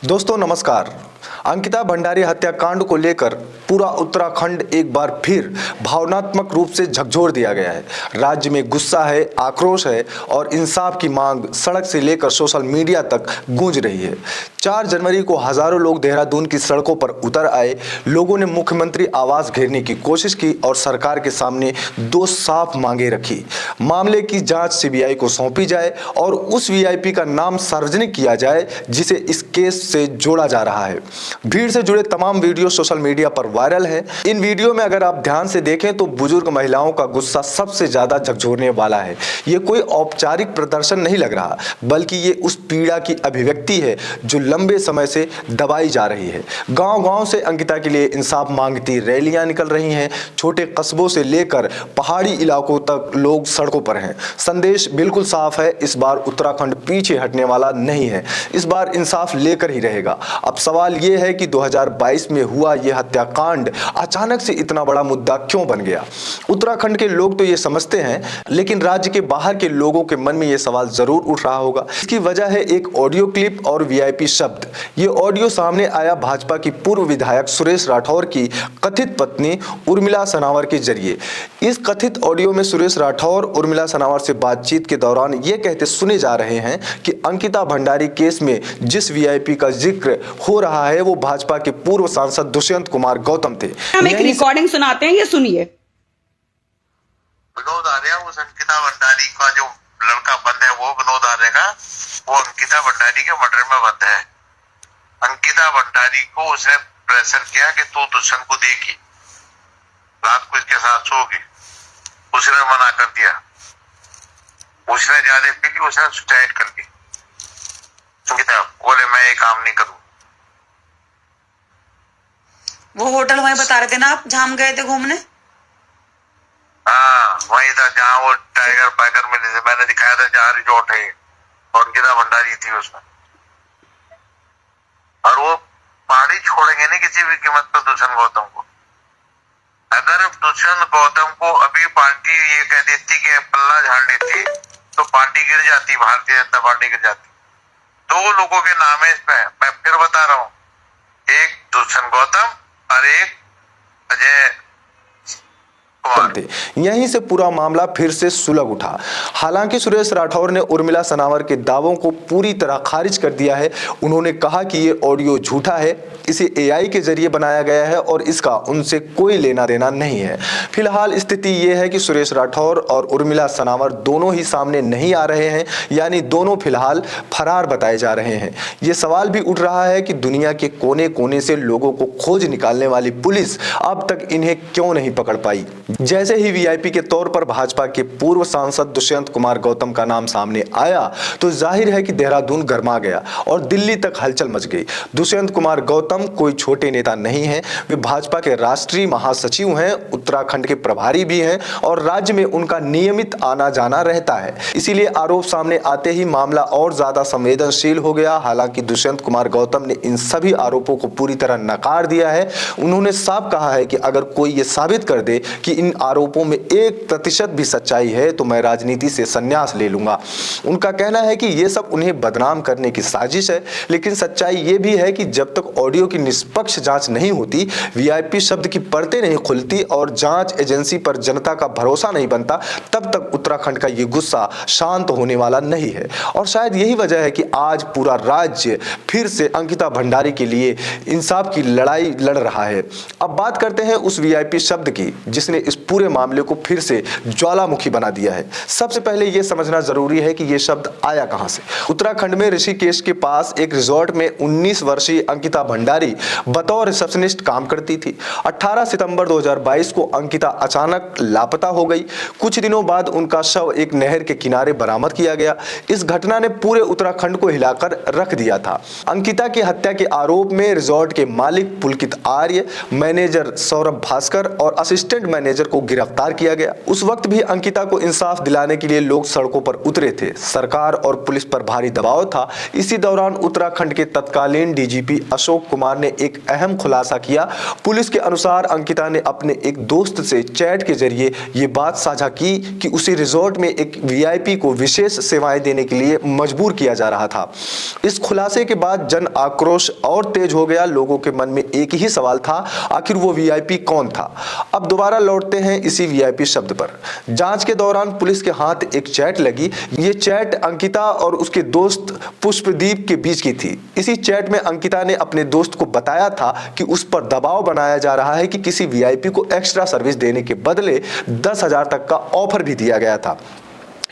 दोस्तों नमस्कार। अंकिता भंडारी हत्याकांड को लेकर पूरा उत्तराखंड एक बार फिर भावनात्मक रूप से झकझोर दिया गया है। राज्य में गुस्सा है, आक्रोश है और इंसाफ की मांग सड़क से लेकर सोशल मीडिया तक गूंज रही है। 4 जनवरी को हजारों लोग देहरादून की सड़कों पर उतर आए। लोगों ने मुख्यमंत्री आवास घेरने की कोशिश की और सरकार के सामने 2 साफ मांगे रखी। मामले की जांच सीबीआई को सौंपी जाए और उस वीआईपी का नाम सार्वजनिक किया जाए जिसे इस केस से जोड़ा जा रहा है। भीड़ से जुड़े तमाम वीडियो सोशल मीडिया पर वायरल हैं। इन वीडियो में अगर आप ध्यान से देखें तो बुजुर्ग महिलाओं का गुस्सा सबसे ज्यादा झकझोरने वाला है। ये कोई औपचारिक प्रदर्शन नहीं लग रहा, बल्कि ये उस पीड़ा की अभिव्यक्ति है जो लंबे समय से दबाई जा रही है। गांव-गांव से अंकिता के लिए इंसाफ मांगती रैलियां निकल रही हैं। छोटे कस्बों से लेकर पहाड़ी इलाकों तक लोग सड़कों पर हैं। संदेश बिल्कुल साफ है, इस बार उत्तराखंड पीछे हटने वाला नहीं है। इस बार इंसाफ लेकर ही रहेगा। अब सवाल यह है कि 2022 में हुआ यह हत्याकांड अचानक से इतना बड़ा मुद्दा क्यों बन गया। उत्तराखंड के लोग तो ये समझते हैं, लेकिन राज्य के बाहर के लोगों के मन में यह सवाल जरूर उठ रहा होगा। इसकी वजह है एक ऑडियो क्लिप और वीआईपी शब्द। ये ऑडियो सामने आया भाजपा की पूर्व विधायक सुरेश राठौर की कथित पत्नी उर्मिला सनावर के जरिए। इस कथित ऑडियो में सुरेश राठौर उर्मिला सनावर से बातचीत के दौरान ये कहते सुने जा रहे हैं कि अंकिता भंडारी केस में जिस वीआईपी का जिक्र हो रहा है वो भाजपा के पूर्व सांसद दुष्यंत कुमार गौतम थे। हम एक रिकॉर्डिंग सुनाते हैं, ये सुनिए। विनोद आर्य उस अंकिता भंडारी का जो लड़का बंद है वो विनोद आर्य का, वो अंकिता भंडारी के मर्डर में बंद है। अंकिता भंडारी को उसने प्रेशर किया कि तू दुष्यंत को देगी, रात को इसके साथ सोगी। उसने मना कर दिया। उसने ज्यादा पी ली, उसने सुसाइड कर ली। अंकिता बोले मैं ये काम नहीं करूँ। वो होटल वहीं बता रहे थे ना आप, जहां हम गए थे घूमने? हाँ वही था जहाँ वो टाइगर पैगर मिले थे। मैंने दिखाया था जहाँ रिजॉर्ट है, और अंकिता भंडारी थी उसमें। और वो पहाड़ी छोड़ेंगे नहीं किसी भी कीमत पर दुष्यंत गौतम को। अगर दुष्यंत गौतम को अभी पार्टी ये कह देती कि पल्ला झाड़ देती तो पार्टी गिर जाती, भारतीय जनता पार्टी गिर जाती। 2 लोगों के नाम है इसमें, मैं फिर बता रहा हूँ, एक दुष्यंत गौतम और एक अजय। यहीं से पूरा मामला फिर से सुलग उठा। हालांकि सुरेश राठौर ने उर्मिला सनावर के दावों को पूरी तरह खारिज कर दिया है। उन्होंने कहा कि ये ऑडियो झूठा है, इसे एआई के जरिए बनाया गया है और इसका उनसे कोई लेना देना नहीं है। फिलहाल स्थिति ये है कि सुरेश राठौर और उर्मिला सनावर दोनों ही सामने नहीं आ रहे हैं, यानी दोनों फिलहाल फरार बताए जा रहे हैं। ये सवाल भी उठ रहा है कि दुनिया के कोने कोने से लोगों को खोज निकालने वाली पुलिस अब तक इन्हें क्यों नहीं पकड़ पाई। जैसे ही वीआईपी के तौर पर भाजपा के पूर्व सांसद दुष्यंत कुमार गौतम का नाम सामने आया तो जाहिर है कि देहरादून गर्मा गया और दिल्ली तक हलचल मच गई। दुष्यंत कुमार गौतम कोई छोटे नेता नहीं हैं, वे भाजपा के राष्ट्रीय महासचिव हैं, उत्तराखंड के प्रभारी भी हैं और राज्य में उनका नियमित आना जाना रहता है। इसीलिए आरोप सामने आते ही मामला और ज्यादा संवेदनशील हो गया। हालांकि दुष्यंत कुमार गौतम ने इन सभी आरोपों को पूरी तरह नकार दिया है। उन्होंने साफ कहा है कि अगर कोई ये साबित कर दे कि इन आरोपों में 1% भी सच्चाई है तो मैं राजनीति से संन्यास ले लूंगा। उनका कहना है कि यह सब उन्हें बदनाम करने की साजिश है, लेकिन सच्चाई यह भी है कि जब तक ऑडियो की निष्पक्ष जांच नहीं होती, वीआईपी शब्द की परतें नहीं खुलती और जांच एजेंसी पर जनता का भरोसा नहीं बनता, तब तक उत्तराखंड का यह गुस्सा शांत होने वाला नहीं है। और शायद यही वजह है कि आज पूरा राज्य फिर से अंकिता भंडारी के लिए इंसाफ की लड़ाई लड़ रहा है। अब बात करते हैं उस वीआईपी शब्द की जिसने इस पूरे मामले को फिर से ज्वालामुखी बना दिया है। सबसे पहले यह समझना जरूरी है कि यह शब्द आया कहां से। उत्तराखंड में ऋषिकेश के पास एक रिजॉर्ट में 19 वर्षीय अंकिता भंडारी बतौर रिसेप्शनिस्ट काम करती थी। 18 सितंबर 2022 को अंकिता अचानक लापता हो गई। कुछ दिनों बाद उनका शव एक नहर के किनारे बरामद किया गया। इस घटना ने पूरे उत्तराखंड को हिलाकर रख दिया था। अंकिता की हत्या के आरोप में रिजॉर्ट के मालिक पुलकित आर्य, मैनेजर सौरभ भास्कर और असिस्टेंट मैनेजर मैनेजर को गिरफ्तार किया गया। उस वक्त भी अंकिता को इंसाफ दिलाने के लिए लोग सड़कों पर उतरे थे। सरकार और पुलिस पर भारी दबाव था। इसी दौरान उत्तराखंड के तत्कालीन डीजीपी अशोक कुमार ने एक अहम खुलासा किया। पुलिस के अनुसार अंकिता ने अपने एक दोस्त से चैट के जरिए ये बात साझा की कि उसे रिजॉर्ट में एक वीआईपी को विशेष सेवाएं देने के लिए मजबूर किया जा रहा था। इस खुलासे के बाद जन आक्रोश और तेज हो गया। लोगों के मन में एक ही सवाल था, आखिर वो वीआईपी कौन था। अब दोबारा लौटते हैं इसी वीआईपी शब्द पर। जांच के दौरान पुलिस के हाथ एक चैट लगी। ये चैट अंकिता और उसके दोस्त पुष्पदीप के बीच की थी। इसी चैट में अंकिता ने अपने दोस्त को बताया था कि उस पर दबाव बनाया जा रहा है कि किसी वीआईपी को एक्स्ट्रा सर्विस देने के बदले 10,000 तक का ऑफर भी दिया गया था।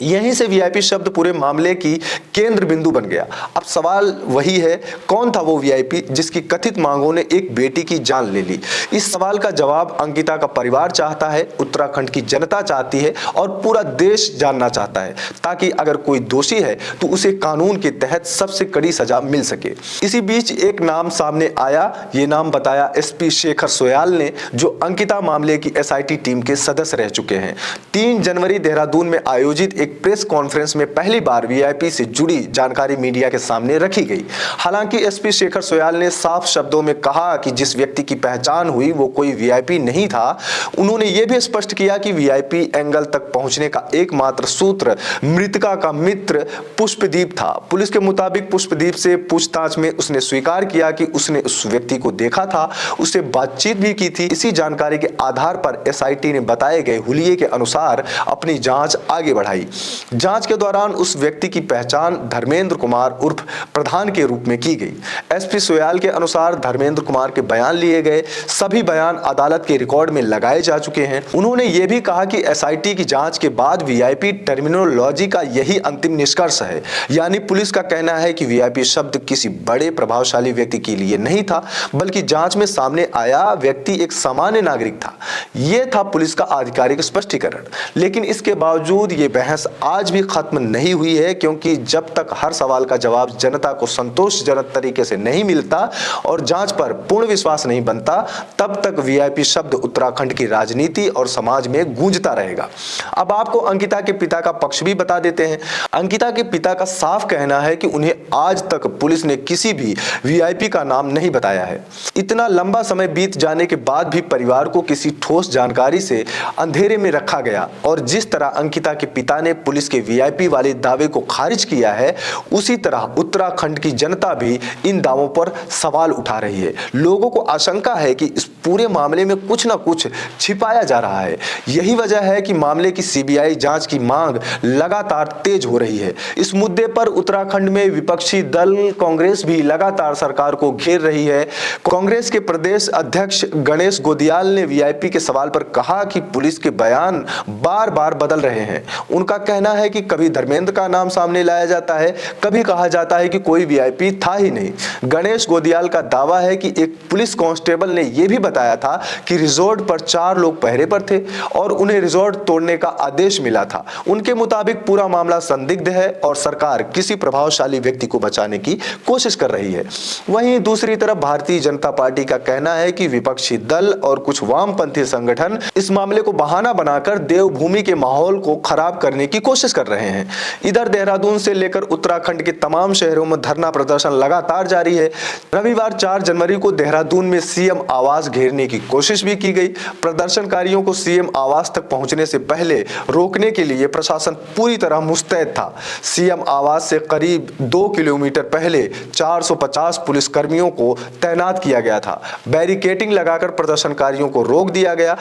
यहीं से वीआईपी शब्द पूरे मामले की केंद्र बिंदु बन गया। अब सवाल वही है, कौन था वो वीआईपी जिसकी कथित मांगों ने एक बेटी की जान ले ली। इस सवाल का जवाब अंकिता का परिवार चाहता है, उत्तराखंड की जनता चाहती है और पूरा देश जानना चाहता है, ताकि अगर कोई दोषी है तो उसे कानून के तहत सबसे कड़ी सजा मिल सके। इसी बीच एक नाम सामने आया। ये नाम बताया एसपी शेखर सोयाल ने, जो अंकिता मामले की एसआईटी टीम के सदस्य रह चुके हैं। 3 जनवरी देहरादून में आयोजित एक प्रेस कॉन्फ्रेंस में पहली बार वीआईपी से जुड़ी जानकारी मीडिया के सामने रखी गई। हालांकि एसपी शेखर सोयाल ने साफ शब्दों में कहा कि जिस व्यक्ति की पहचान हुई वो कोई वीआईपी नहीं था। उन्होंने ये भी स्पष्ट किया कि वीआईपी एंगल तक पहुंचने का एकमात्र सूत्र मृतका का मित्र पुष्पदीप था। पुलिस के मुताबिक पुष्पदीप से पूछताछ में उसने स्वीकार किया कि उसने उस व्यक्ति को देखा था, उससे बातचीत भी की थी। इसी जानकारी के आधार पर एसआईटी ने बताए गए हुलिये के अनुसार अपनी जांच आगे बढ़ाई। जांच के दौरान उस व्यक्ति की पहचान धर्मेंद्र कुमार उर्फ प्रधान के रूप में की गई। एसपी सोयाल के अनुसार धर्मेंद्र कुमार के बयान लिए गए। सभी बयान अदालत के रिकॉर्ड में लगाए जा चुके हैं। उन्होंने ये भी कहा कि एसआईटी की जांच के बाद वीआईपी टर्मिनोलॉजी का यही अंतिम निष्कर्ष है। यानी पुलिस का कहना है कि वीआईपी शब्द किसी बड़े प्रभावशाली व्यक्ति के लिए नहीं था, बल्कि जांच में सामने आया व्यक्ति एक सामान्य नागरिक था। यह था पुलिस का आधिकारिक स्पष्टीकरण। लेकिन इसके बावजूद ये बहस आज भी खत्म नहीं हुई है, क्योंकि जब तक हर सवाल का जवाब जनता को संतोषजनक तरीके से नहीं मिलता और जांच पर पूर्ण विश्वास नहीं बनता, तब तक वीआईपी शब्द उत्तराखंड की राजनीति और समाज में गूंजता रहेगा। अब आपको अंकिता के पिता का पक्ष भी बता देते हैं। अंकिता के पिता का साफ कहना है कि उन्हें आज तक पुलिस ने किसी भी वीआईपी का नाम नहीं बताया है। इतना लंबा समय बीत जाने के बाद भी परिवार को किसी ठोस जानकारी से अंधेरे में रखा गया और जिस तरह अंकिता के पिता ने पुलिस के वीआईपी वाले दावे को खारिज किया है, उसी तरह उत्तराखंड की जनता भी इन दावों पर सवाल उठा रही है। लोगों को आशंका है कि इस पूरे मामले में कुछ ना कुछ छिपाया जा रहा है। यही वजह है कि मामले की सीबीआई जांच की मांग लगातार तेज हो रही है। इस मुद्दे पर उत्तराखंड में विपक्षी दल कांग्रेस भी लगातार सरकार को घेर रही है। कांग्रेस के प्रदेश अध्यक्ष गणेश गोदियाल ने वीआईपी के सवाल पर कहा कि पुलिस के बयान बार बार बदल रहे हैं। उनका कहना है कि कभी धर्मेंद्र का नाम सामने लाया जाता है, कभी कहा जाता है कि कोई वीआईपी था ही नहीं। गणेश गोदियाल का दावा है कि एक पुलिस कांस्टेबल ने यह भी बताया था कि रिजॉर्ट पर 4 लोग पहरे पर थे और उन्हें रिजॉर्ट तोड़ने का आदेश मिला था। उनके मुताबिक पूरा मामला संदिग्ध है और सरकार किसी प्रभावशाली व्यक्ति को बचाने की कोशिश कर रही है। वहीं दूसरी तरफ भारतीय जनता पार्टी का कहना है कि विपक्षी दल और कुछ वामपंथी संगठन इस मामले को बहाना बनाकर देवभूमि के माहौल को खराब करने की कोशिश कर रहे हैं। इधर देहरादून से लेकर उत्तराखंड के तमाम शहरों में धरना प्रदर्शन लगातार जारी है। रविवार 4 जनवरी को देहरादून में सीएम आवास घेरने की कोशिश भी की गई। प्रदर्शनकारियों को सीएम आवास तक पहुंचने से पहले रोकने के लिए प्रशासन पूरी तरह मुस्तैद था। सीएम आवास से करीब 2 किलोमीटर पहले 450 पुलिस कर्मियों को तैनात किया गया था। बैरिकेडिंग लगाकर प्रदर्शनकारियों को रोक दिया गया।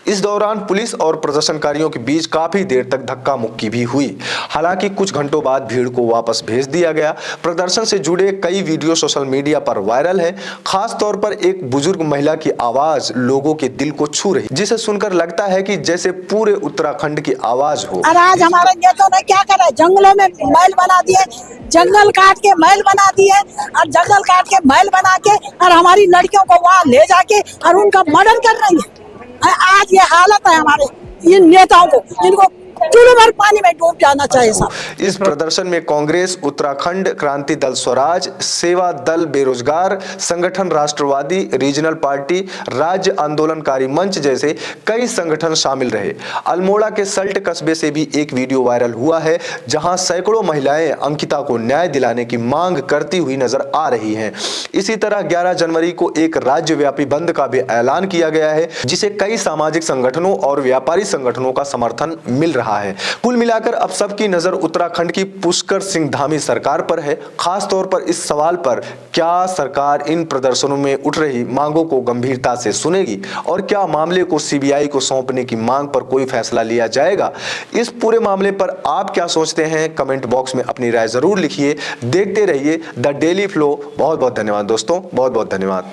इस दौरान पुलिस और प्रदर्शनकारियों के बीच काफी देर तक धक्का मुक्की भी हुई। हालांकि कुछ घंटों बाद भीड़ को वापस भेज दिया गया। प्रदर्शन से जुड़े कई वीडियो सोशल मीडिया पर वायरल है। खास तौर पर एक बुजुर्ग महिला की आवाज लोगों के दिल को छू रही, जिसे सुनकर लगता है कि जैसे पूरे उत्तराखंड की आवाज हो। और आज हमारे नेताओं ने क्या करा, जंगलों में महल बना दिए, जंगल काट के महल बना दिए और जंगल काट के महल बना के और हमारी लड़कियों को वहाँ ले जाके और उनका मर्डर कर रही है। आज ये हालत है हमारे इन नेताओं को, इनको चूल्हे भर पानी में डूब जाना चाहिए साहब। इस प्रदर्शन में कांग्रेस, उत्तराखंड क्रांति दल स्वराज, सेवा दल बेरोजगार संगठन, राष्ट्रवादी रीजनल पार्टी, राज्य आंदोलनकारी मंच जैसे कई संगठन शामिल रहे। अल्मोड़ा के सल्ट कस्बे से भी एक वीडियो वायरल हुआ है जहां सैकड़ों महिलाएं अंकिता को न्याय दिलाने की मांग करती हुई नजर आ रही हैं। इसी तरह 11 जनवरी को एक राज्यव्यापी बंद का भी ऐलान किया गया है जिसे कई सामाजिक संगठनों और व्यापारी संगठनों का समर्थन मिल रहा है। कुल मिलाकर अब सबकी नजर उत्तराखंड की पुष्कर सिंह धामी सरकार पर है, खास तौर पर इस सवाल पर क्या सरकार इन प्रदर्शनों में उठ रही मांगों को गंभीरता से सुनेगी और क्या मामले को सीबीआई को सौंपने की मांग पर कोई फैसला लिया जाएगा। इस पूरे मामले पर आप क्या सोचते हैं, कमेंट बॉक्स में अपनी राय जरूर लिखिए। देखते रहिए द डेली फ्लो। बहुत बहुत धन्यवाद दोस्तों, बहुत बहुत धन्यवाद।